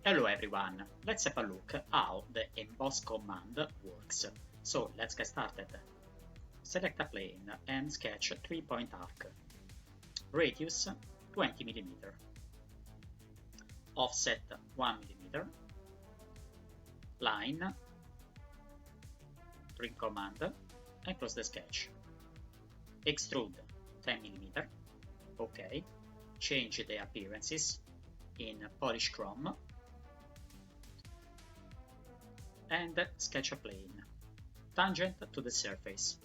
Hello everyone, let's have a look how the emboss command works. So let's get started. Select a plane and sketch a 3-point arc. Radius 20 mm. Offset 1 mm. Line. Trim command and close the sketch. Extrude 10 mm. OK. Change the appearances in polish chrome. And sketch a plane, tangent to the surface.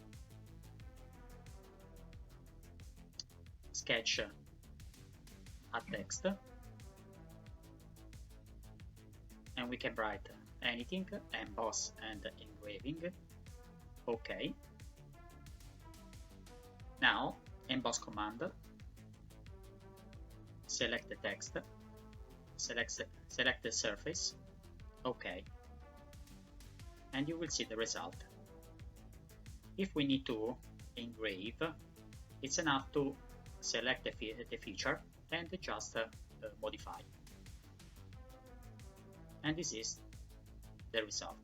Sketch a text, and we can write anything, emboss and engraving. OK. Now, emboss command, select the text, select the surface. OK. And you will see the result. If we need to engrave, it's enough to select the feature and just modify. And this is the result.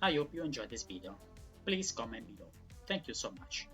I hope you enjoyed this video. Please comment below. Thank you so much.